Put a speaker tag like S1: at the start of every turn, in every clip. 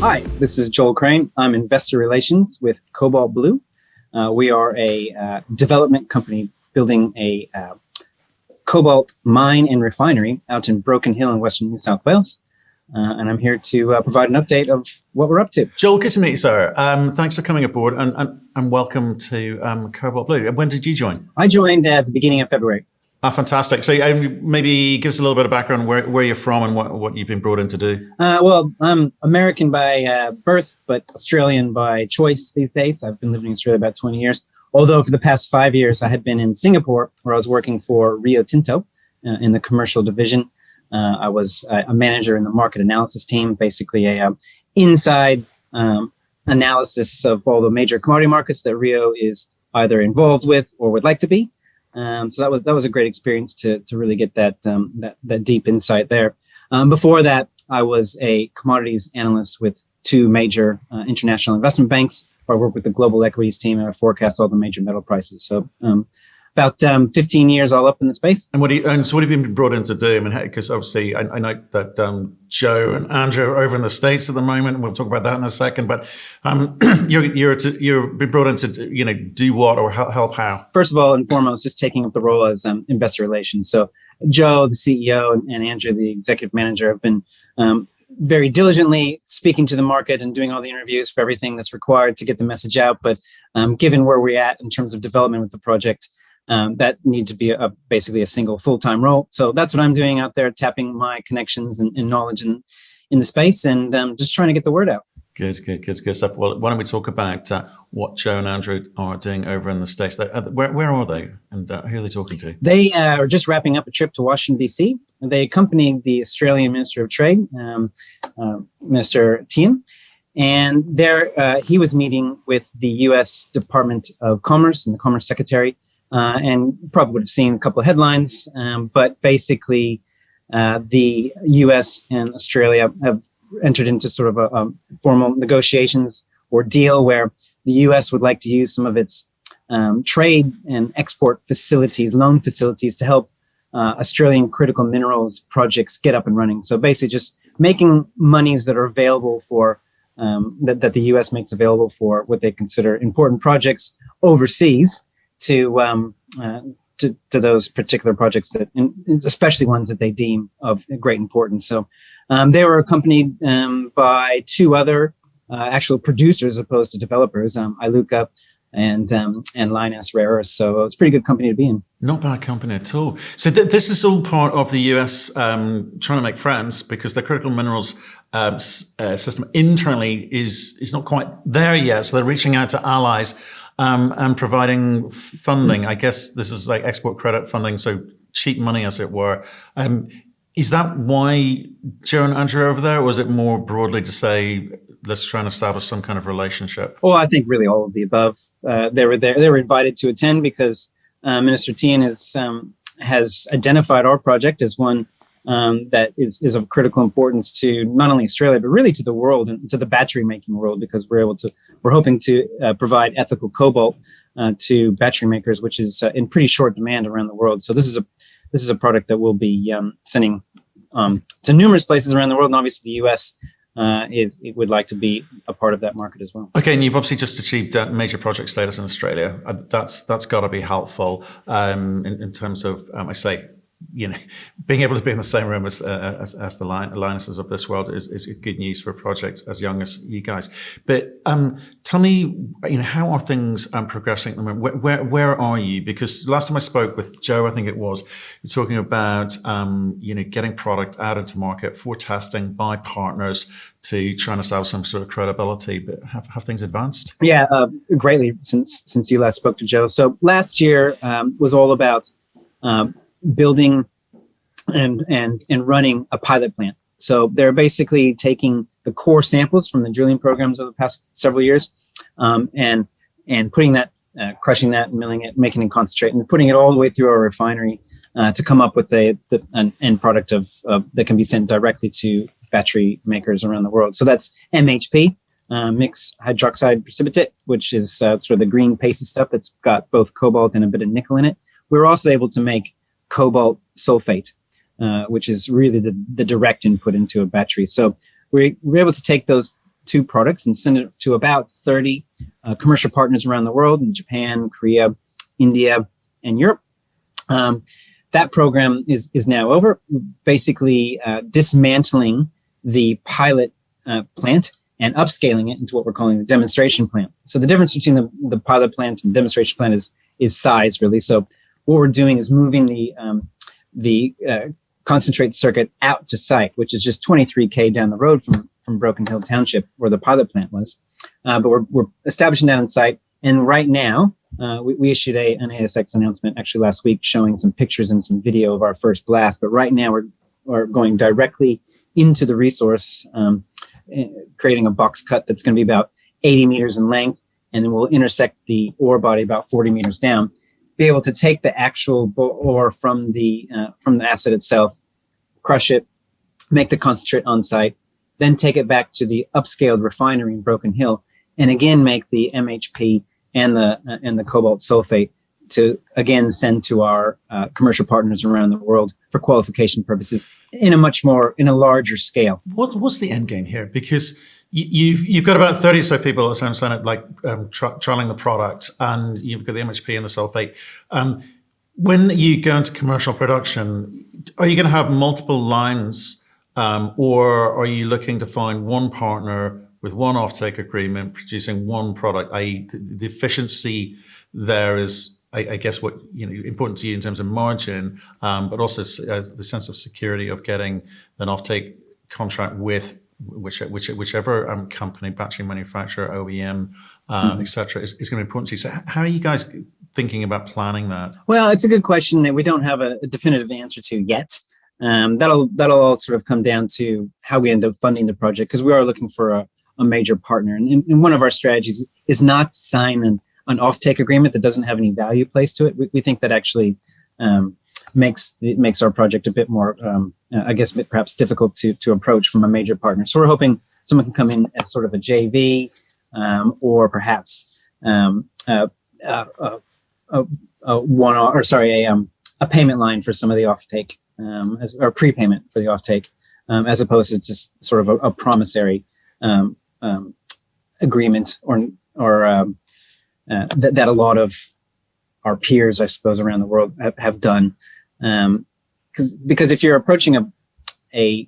S1: Hi, this is Joel Crane. I'm Investor Relations with Cobalt Blue. We are a development company building a cobalt mine and refinery out in Broken Hill in Western New South Wales. And I'm here to provide an update of what we're up to.
S2: Joel, good to meet you, sir. Thanks for coming aboard and welcome to Cobalt Blue. When did you join?
S1: I joined at the beginning of February.
S2: Fantastic. So maybe give us a little bit of background where you're from and what you've been brought in to do.
S1: Well, I'm American by birth, but Australian by choice these days. I've been living in Australia about 20 years. Although for the past 5 years, I had been in Singapore, where I was working for Rio Tinto in the commercial division. I was a manager in the market analysis team, basically a inside analysis of all the major commodity markets that Rio is either involved with or would like to be. So that was a great experience to really get that deep insight there. Before that, I was a commodities analyst with two major international investment banks, where I work with the global equities team and I forecast all the major metal prices. So about 15 years all up in the space.
S2: And so what have you been brought in to do? I mean, because obviously I know that Joe and Andrew are over in the States at the moment, and we'll talk about that in a second. But you've been brought in to do what or help how?
S1: First of all and foremost, just taking up the role as investor relations. So Joe, the CEO, and Andrew, the executive manager, have been very diligently speaking to the market and doing all the interviews for everything that's required to get the message out. But given where we're at in terms of development with the project, that need to be basically a single full-time role. So that's what I'm doing out there, tapping my connections and knowledge in the space and just trying to get the word out.
S2: Good stuff. Well, why don't we talk about what Joe and Andrew are doing over in the States? Where are they, and who are they talking to? They
S1: are just wrapping up a trip to Washington, D.C. They accompanied the Australian Minister of Trade, Mr. Tien, and there he was meeting with the U.S. Department of Commerce and the Commerce Secretary. And you probably would have seen a couple of headlines, but basically the U.S. and Australia have entered into sort of a formal negotiations or deal where the U.S. would like to use some of its trade and export facilities, loan facilities, to help Australian critical minerals projects get up and running. So basically just making monies that are available for, that the U.S. makes available for what they consider important projects overseas, to those particular projects, that, especially ones that they deem of great importance. So they were accompanied by two other actual producers, opposed to developers, Iluka and Lynas Rare Earths. So it's a pretty good company to be in.
S2: Not bad company at all. So this is all part of the US trying to make friends, because the critical minerals system internally is not quite there yet. So they're reaching out to allies and providing funding. I guess this is like export credit funding, so cheap money, as it were. Is that why Joe and Andrew are over there, or was it more broadly to say, let's try and establish some kind of relationship?
S1: Well, I think really all of the above. They were there. They were invited to attend because Minister Tien has identified our project as one that is of critical importance to not only Australia, but really to the world and to the battery making world, because we're hoping to provide ethical cobalt to battery makers, which is in pretty short demand around the world. So this is a product that we'll be sending to numerous places around the world, and obviously the US would like to be a part of that market as well.
S2: Okay, and you've obviously just achieved major project status in Australia. That's got to be helpful in terms of, I say, being able to be in the same room as the Lynases of this world is good news for projects as young as you guys. But tell me, how are things progressing at the moment? Where are you? Because last time I spoke with Joe, I think it was, you're talking about getting product out into market for testing by partners to try and establish some sort of credibility. But have things advanced?
S1: Yeah, greatly since you last spoke to Joe. So last year was all about building and running a pilot plant. So they're basically taking the core samples from the drilling programs of the past several years, and putting that, crushing that, milling it, making it concentrate, and putting it all the way through our refinery to come up with an end product of that can be sent directly to battery makers around the world. So that's MHP, mixed hydroxide precipitate, which is sort of the green pasty stuff that's got both cobalt and a bit of nickel in it. We're also able to make cobalt sulfate, which is really the direct input into a battery. So we're able to take those two products and send it to about 30 commercial partners around the world in Japan, Korea, India, and Europe. That program is now over, basically dismantling the pilot plant and upscaling it into what we're calling the demonstration plant. So the difference between the pilot plant and demonstration plant is size, really. So what we're doing is moving the concentrate circuit out to site, which is just 23K down the road from Broken Hill Township, where the pilot plant was. But we're establishing that on site. And right now, we issued an ASX announcement actually last week showing some pictures and some video of our first blast. But right now, we're going directly into the resource, creating a box cut that's going to be about 80 meters in length, and then we'll intersect the ore body about 40 meters down. Be able to take the actual ore from the asset itself, crush it, make the concentrate on site, then take it back to the upscaled refinery in Broken Hill, and again make the MHP and the cobalt sulfate to again send to our commercial partners around the world for qualification purposes in a larger scale.
S2: What's the end game here? Because you've got about 30 or so people, as I understand it, like trialing the product, and you've got the MHP and the sulfate. When you go into commercial production, are you going to have multiple lines, or are you looking to find one partner with one offtake agreement producing one product, i.e. the efficiency there is, I guess, what important to you in terms of margin, but also the sense of security of getting an offtake contract with whichever company, battery manufacturer, OEM, etc., is going to be important to you. So how are you guys thinking about planning that? Well,
S1: it's a good question that we don't have a definitive answer to yet. That'll all sort of come down to how we end up funding the project, because we are looking for a major partner. And one of our strategies is not to sign an offtake agreement that doesn't have any value placed to it. We think that actually makes our project a bit more, I guess, perhaps difficult to approach from a major partner. So we're hoping someone can come in as sort of a JV, or perhaps a payment line for some of the offtake, or prepayment for the offtake, as opposed to just sort of a promissory agreement or that a lot of our peers, I suppose, around the world have done. Because if you're approaching a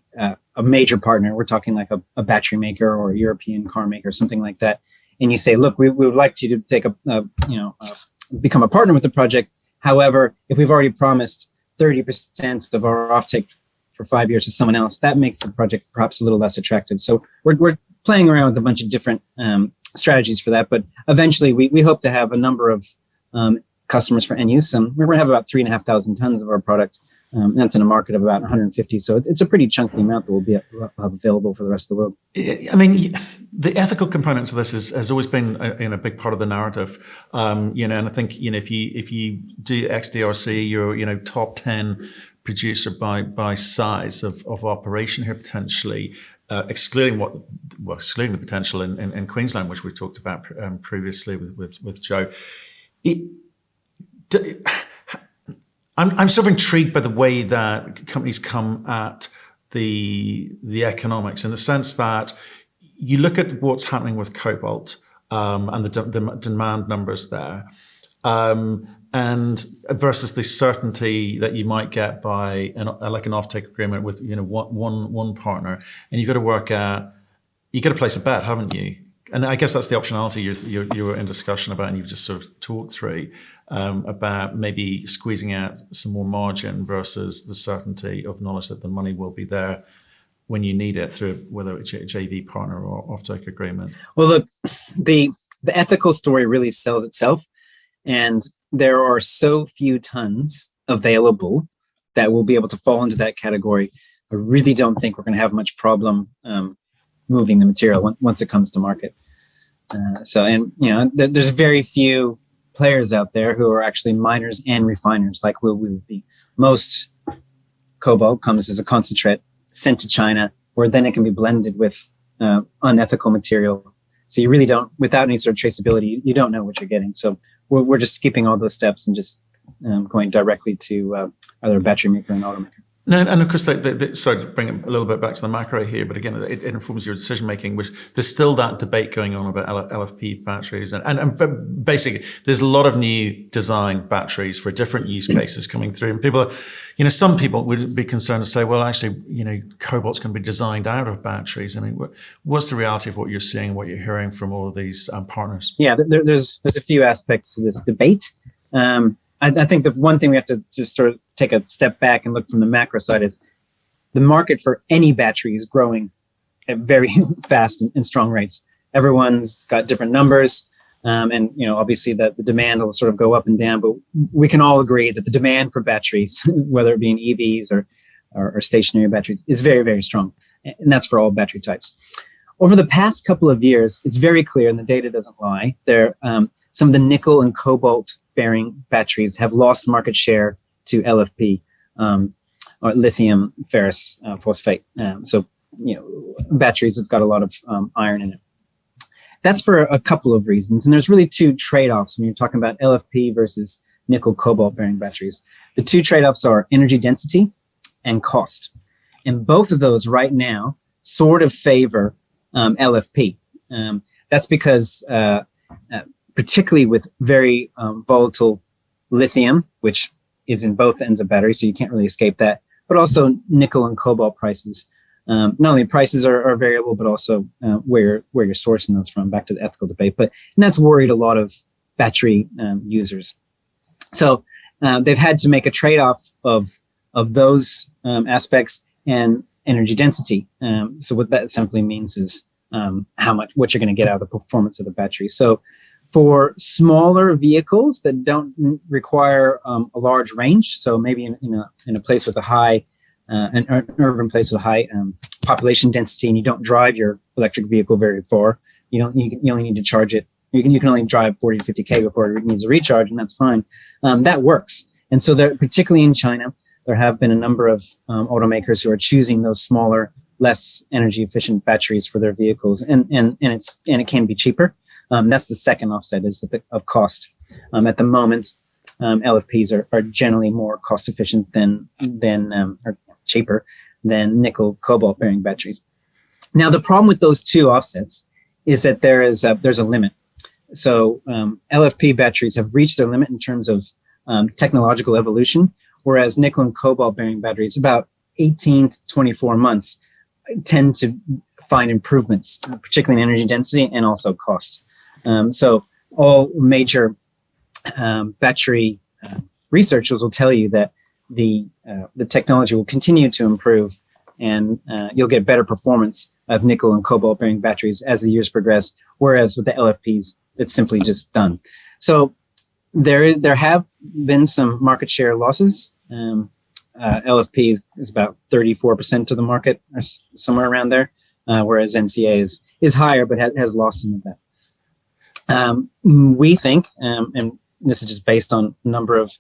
S1: major partner, we're talking like a battery maker or a European car maker, something like that, and you say, look, we would like you to take become a partner with the project. However, if we've already promised 30% of our offtake for 5 years to someone else, that makes the project perhaps a little less attractive. So we're playing around with a bunch of different strategies for that, but eventually we hope to have a number of customers for end use. We're going to have about 3,500 tons of our product. And that's in a market of about 150. So it's a pretty chunky amount that will be available for the rest of the world.
S2: I mean, the ethical component to this has always been a big part of the narrative. And I think, if you do XDRC, you're top 10 producer by size of operation here potentially, excluding the potential in Queensland, which we talked about previously with Joe. I'm sort of intrigued by the way that companies come at the economics, in the sense that you look at what's happening with cobalt and the demand numbers there, and versus the certainty that you might get by an offtake agreement with one partner, and you got to place a bet, haven't you? And I guess that's the optionality you were in discussion about, and you've just sort of talked through about maybe squeezing out some more margin versus the certainty of knowledge that the money will be there when you need it, through whether it's a JV partner or offtake agreement.
S1: Well, look, the ethical story really sells itself, and there are so few tons available that will be able to fall into that category. I really don't think we're going to have much problem moving the material once it comes to market. There's very few players out there who are actually miners and refiners like we would be. Most cobalt comes as a concentrate sent to China, where then it can be blended with unethical material. So you really don't, without any sort of traceability, you don't know what you're getting. So we're just skipping all those steps and just going directly to either a battery maker or an auto maker.
S2: No, and of course, sorry to bring it a little bit back to the macro here, but again, it informs your decision making. Which there's still that debate going on about LFP batteries, and basically, there's a lot of new design batteries for different use cases coming through. And people, some people would be concerned to say, well, actually, cobalt's going to be designed out of batteries. I mean, what's the reality of what you're seeing, what you're hearing from all of these partners?
S1: Yeah, there's a few aspects to this debate. I think the one thing we have to just sort of take a step back and look from the macro side is the market for any battery is growing at very fast and strong rates. Everyone's got different numbers, and obviously that the demand will sort of go up and down. But we can all agree that the demand for batteries, whether it be in EVs or stationary batteries, is very, very strong, and that's for all battery types. Over the past couple of years, it's very clear, and the data doesn't lie, some of the nickel and cobalt bearing batteries have lost market share to LFP, or lithium ferrous phosphate. So batteries have got a lot of iron in it. That's for a couple of reasons. And there's really two trade-offs when you're talking about LFP versus nickel cobalt bearing batteries. The two trade-offs are energy density and cost. And both of those right now sort of favor LFP. That's because particularly with very volatile lithium, which is in both ends of batteries, so you can't really escape that, but also nickel and cobalt prices. Not only prices are variable, but also where you're sourcing those from, back to the ethical debate. And that's worried a lot of battery users. So they've had to make a trade-off of those aspects and energy density. So what that simply means is what you're going to get out of the performance of the battery. So for smaller vehicles that don't require a large range, so maybe in a place with a high, an urban place with a high population density, and you don't drive your electric vehicle very far, you only need to charge it. You can only drive 40 to 50K before it needs a recharge, and that's fine. That works. And so particularly in China, there have been a number of automakers who are choosing those smaller, less energy efficient batteries for their vehicles, and it can be cheaper. That's the second offset, is of cost. At the moment, LFPs are generally more cost efficient than or cheaper than nickel cobalt bearing batteries. Now, the problem with those two offsets is that there's a limit. So LFP batteries have reached their limit in terms of technological evolution, whereas nickel and cobalt bearing batteries, about 18 to 24 months, tend to find improvements, particularly in energy density and also cost. So all major battery researchers will tell you that the technology will continue to improve, and you'll get better performance of nickel and cobalt bearing batteries as the years progress, whereas with the LFPs, it's simply just done. So there have been some market share losses. LFP is about 34% of the market, or somewhere around there, whereas NCA is higher, but has lost some of that. We think, and this is just based on a number of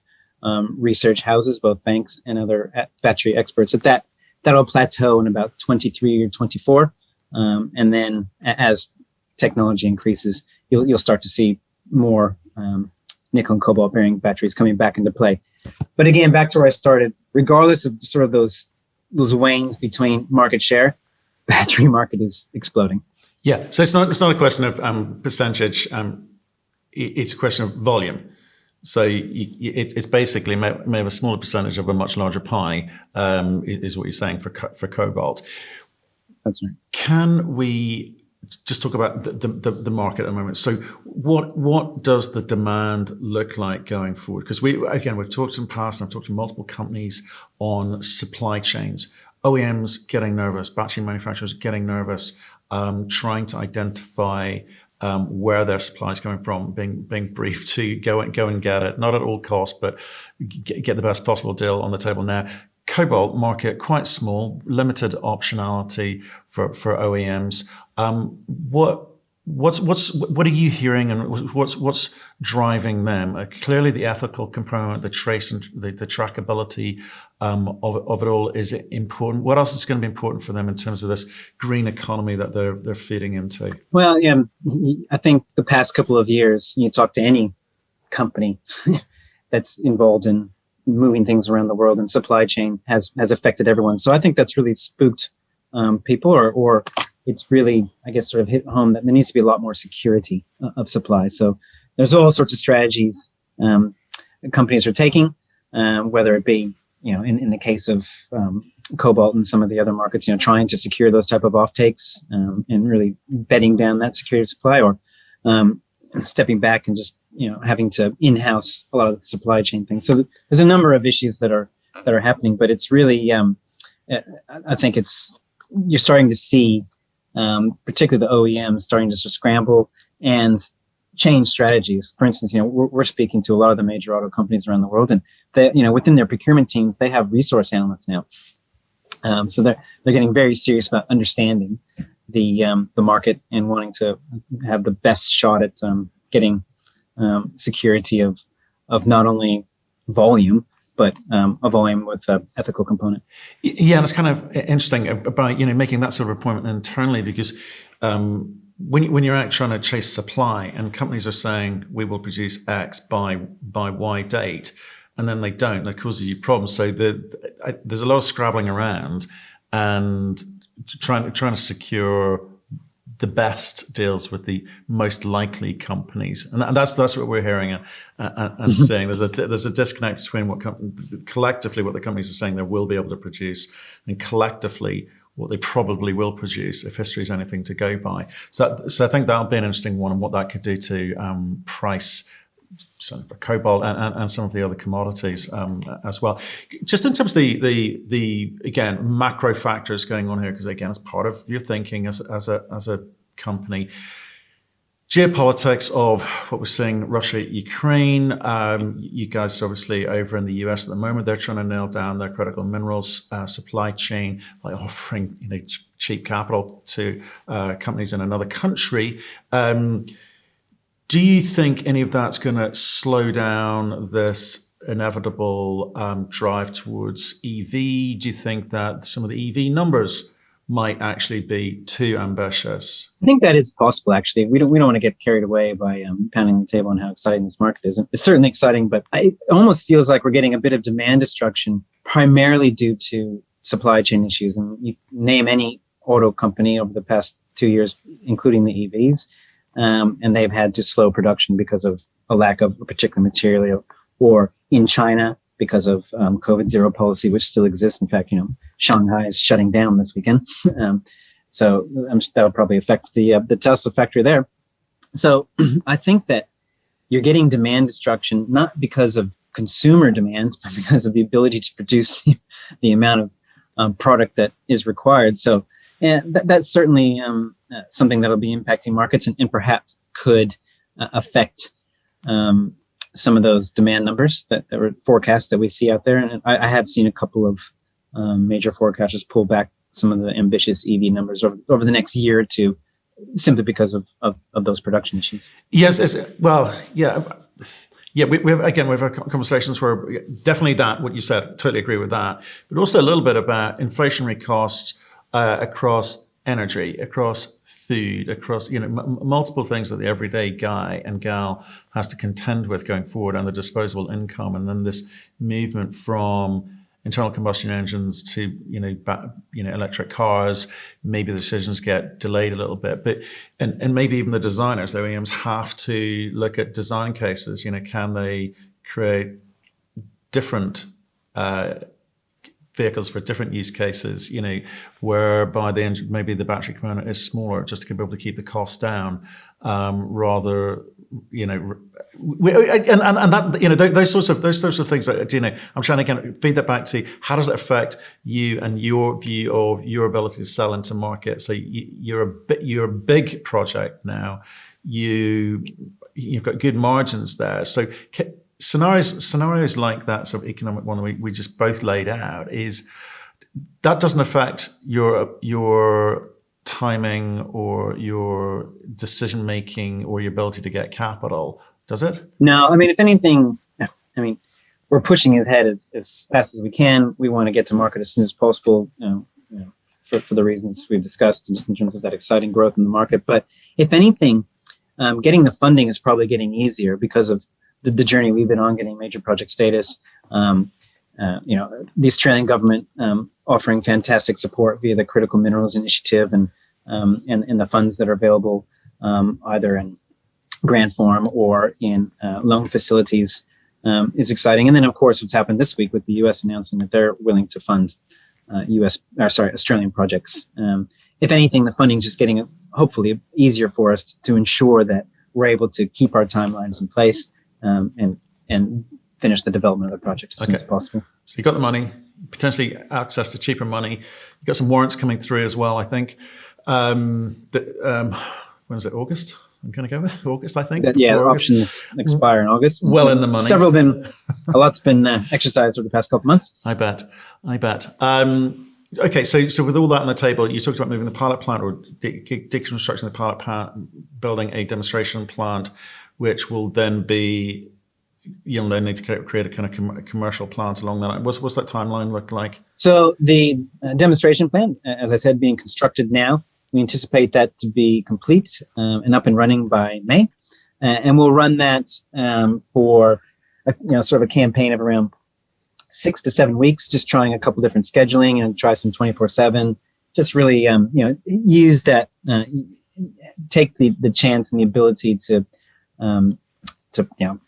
S1: research houses, both banks and other battery experts, that'll plateau in about 23 or 24. And then as technology increases, you'll start to see more nickel and cobalt bearing batteries coming back into play. But again, back to where I started, regardless of sort of those wanes between market share, battery market is exploding.
S2: Yeah, so it's not a question of percentage. It's a question of volume. So it's basically may have a smaller percentage of a much larger pie, is what you're saying for cobalt.
S1: That's right. Can
S2: we just talk about the market at the moment? So what does the demand look like going forward? Because we've talked in the past, and I've talked to multiple companies on supply chains. OEMs getting nervous, battery manufacturers getting nervous, trying to identify where their supply is coming from, being briefed to go and get it, not at all costs, but get the best possible deal on the table now. Cobalt market, quite small, limited optionality for OEMs. What are you hearing, and what's driving them? Clearly, the ethical component, the trace and the trackability of it all is important. What else is going to be important for them in terms of this green economy that they're feeding into?
S1: Well, yeah, I think the past couple of years, you talk to any company that's involved in moving things around the world, and supply chain has affected everyone. So I think that's really spooked people, or it's really, I guess, sort of hit home that there needs to be a lot more security of supply. So there's all sorts of strategies companies are taking, whether it be, in the case of cobalt and some of the other markets, trying to secure those type of offtakes and really bedding down that security of supply, or stepping back and just having to in-house a lot of the supply chain things. So there's a number of issues that are happening, but it's really I think you're starting to see particularly the OEMs starting to scramble and change strategies. For instance, we're speaking to a lot of the major auto companies around the world, and they, within their procurement teams, they have resource analysts now. So they're getting very serious about understanding the market and wanting to have the best shot at getting security of not only volume, but a volume with an ethical component.
S2: Yeah, and it's kind of interesting about making that sort of appointment internally, because when you're out trying to chase supply and companies are saying we will produce X by Y date, and then they don't, that causes you problems. So there's a lot of scrabbling around and trying to secure the best deals with the most likely companies, and that's what we're hearing and seeing. There's a disconnect between collectively what the companies are saying they will be able to produce, and collectively what they probably will produce if history is anything to go by. So I think that'll be an interesting one, and what that could do to price for cobalt and some of the other commodities as well. Just in terms of the again macro factors going on here, because again it's part of your thinking as a company. Geopolitics of what we're seeing, Russia, Ukraine. You guys obviously over in the US at the moment, they're trying to nail down their critical minerals supply chain by offering cheap capital to companies in another country. Do you think any of that's going to slow down this inevitable drive towards EV? Do you think that some of the EV numbers might actually be too ambitious?
S1: I think that is possible, actually. We don't want to get carried away by pounding the table on how exciting this market is. It's certainly exciting, but it almost feels like we're getting a bit of demand destruction, primarily due to supply chain issues. And you name any auto company over the past 2 years, including the EVs, and they've had to slow production because of a lack of a particular material, or in China because of COVID zero policy, which still exists. In fact, Shanghai is shutting down this weekend. So that would probably affect the Tesla factory there. So I think that you're getting demand destruction, not because of consumer demand, but because of the ability to produce the amount of product that is required. So that's certainly something that'll be impacting markets and perhaps could affect some of those demand numbers that were forecast that we see out there. And I have seen a couple of major forecasters pull back some of the ambitious EV numbers over the next year or two, simply because of those production issues.
S2: Yes, well, yeah. Yeah, we've had conversations where definitely that, what you said, totally agree with that, but also a little bit about inflationary costs across energy, across food, across multiple things that the everyday guy and gal has to contend with going forward, and the disposable income, and then this movement from internal combustion engines to electric cars. Maybe the decisions get delayed a little bit, but and maybe even the designers, the OEMs, have to look at design cases. Can they create different vehicles for different use cases, whereby maybe the battery component is smaller, just to be able to keep the cost down, rather, and that, those sorts of things. I'm trying to feed that back to see how does it affect you and your view of your ability to sell into market. So you're a big project now. You've got good margins there. So scenarios like that sort of economic one we just both laid out, is that doesn't affect your timing or your decision making or your ability to get capital, does it?
S1: No, I mean, if anything, we're pushing ahead as fast as we can. We want to get to market as soon as possible, for the reasons we've discussed, just in terms of that exciting growth in the market. But if anything, getting the funding is probably getting easier because of the journey we've been on, getting major project status. the Australian government offering fantastic support via the Critical Minerals Initiative and the funds that are available either in grant form or in loan facilities is exciting. And then, of course, what's happened this week with the US announcing that they're willing to fund Australian projects. If anything, the funding is just getting hopefully easier for us to ensure that we're able to keep our timelines in place and finish the development of the project as soon as possible.
S2: So you got the money, potentially access to cheaper money. You got some warrants coming through as well, I think. When is it? August? I'm going to go with August, I think.
S1: Options expire in August.
S2: Well in the money.
S1: A lot's been exercised over the past couple of months.
S2: I bet. Okay, so with all that on the table, you talked about moving the pilot plant or deconstructing the pilot plant, building a demonstration plant, which will then be, you'll then need to create a kind of commercial plant along that. What's that timeline look like?
S1: So the demonstration plant, as I said, being constructed now, we anticipate that to be complete and up and running by May. And we'll run that for sort of a campaign of around 6 to 7 weeks, just trying a couple different scheduling and try some 24/7. Just really, use that, take the chance and the ability to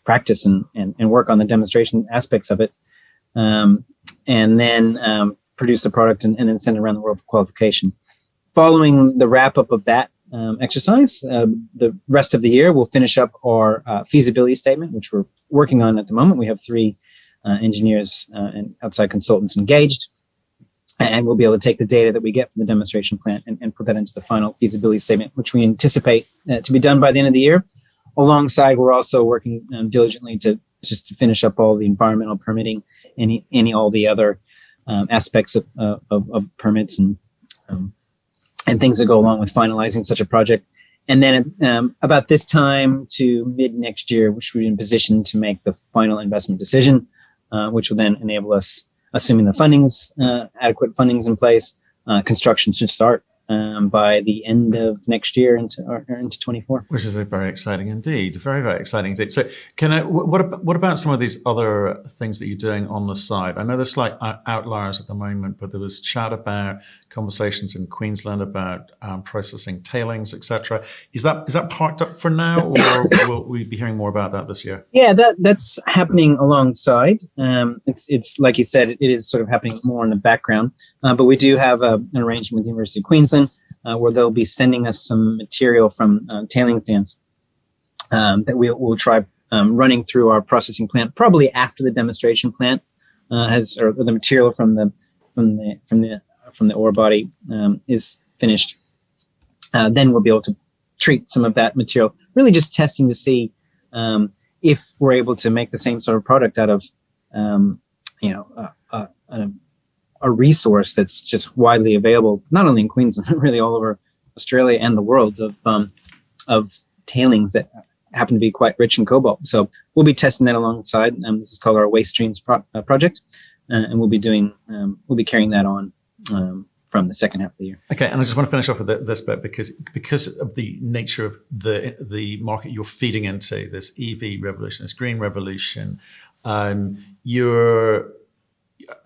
S1: practice and work on the demonstration aspects of it, and then produce the product and then send it around the world for qualification. Following the wrap up of that exercise, the rest of the year we'll finish up our feasibility statement, which we're working on at the moment. We have 3 engineers and outside consultants engaged, and we'll be able to take the data that we get from the demonstration plant and put that into the final feasibility statement, which we anticipate to be done by the end of the year. Alongside, we're also working diligently to finish up all the environmental permitting, all the other aspects of permits and things that go along with finalizing such a project. And then about this time to mid next year, which we're in position to make the final investment decision, which will then enable us, assuming the adequate funding's in place, construction should start by the end of next year into 24.
S2: Which is very exciting indeed. Very, very exciting indeed. So what about some of these other things that you're doing on the side? I know there's slight outliers at the moment, but there was chat about conversations in Queensland about processing tailings, etc. Is that parked up for now, or will we be hearing more about that this year?
S1: Yeah, that's happening alongside. It's like you said, it is sort of happening more in the background, but we do have an arrangement with the University of Queensland where they'll be sending us some material from tailings dams that we'll try running through our processing plant, probably after the demonstration plant or the material from the ore body is finished. Then we'll be able to treat some of that material, really just testing to see if we're able to make the same sort of product out of a resource that's just widely available, not only in Queensland, but really all over Australia and the world of tailings that happen to be quite rich in cobalt. So we'll be testing that alongside. This is called our Waste Streams project, and we'll be carrying that on from the second half of the year.
S2: Okay, and I just want to finish off with this bit because of the nature of the market you're feeding into, this EV revolution, this green revolution.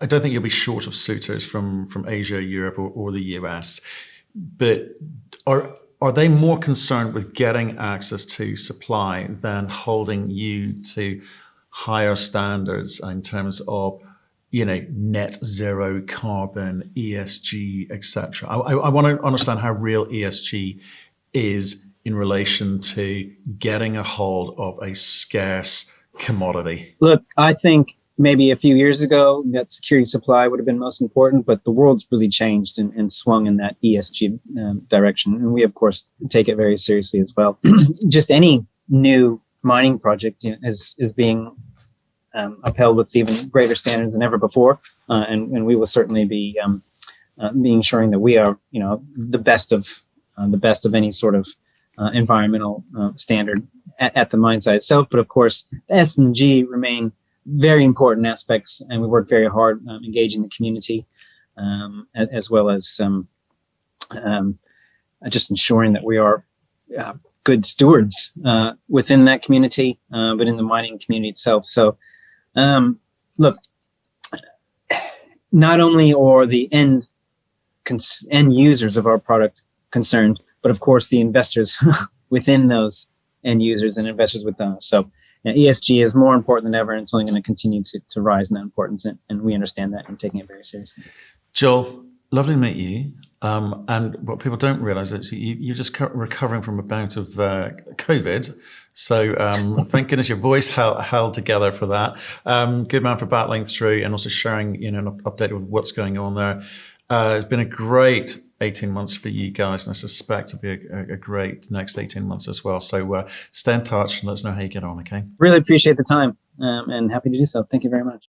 S2: I don't think you'll be short of suitors from Asia, Europe, or the US. But are they more concerned with getting access to supply than holding you to higher standards in terms of net zero carbon, ESG, etc.? I want to understand how real ESG is in relation to getting a hold of a scarce commodity.
S1: Look, I think maybe a few years ago that security supply would have been most important, but the world's really changed and swung in that ESG direction. And we, of course, take it very seriously as well. Just any new mining project is being upheld with even greater standards than ever before. And we will certainly be ensuring that we are, the best of any sort of environmental standard at the mine site itself. But of course, S and G remain very important aspects, and we work very hard engaging the community, as well as just ensuring that we are good stewards within that community, but in the mining community itself. So, look, not only are the end users of our product concerned, but of course the investors within those end users and investors with those. So ESG is more important than ever, and it's only going to continue to rise in that importance, and we understand that and taking it very seriously.
S2: Joel, lovely to meet you. And what people don't realise is you're just recovering from a bout of COVID. So thank goodness your voice held together for that. Good man for battling through and also sharing, an update with what's going on there. It's been a great 18 months for you guys, and I suspect it'll be a great next 18 months as well. So stay in touch and let us know how you get on, okay?
S1: Really appreciate the time and happy to do so. Thank you very much.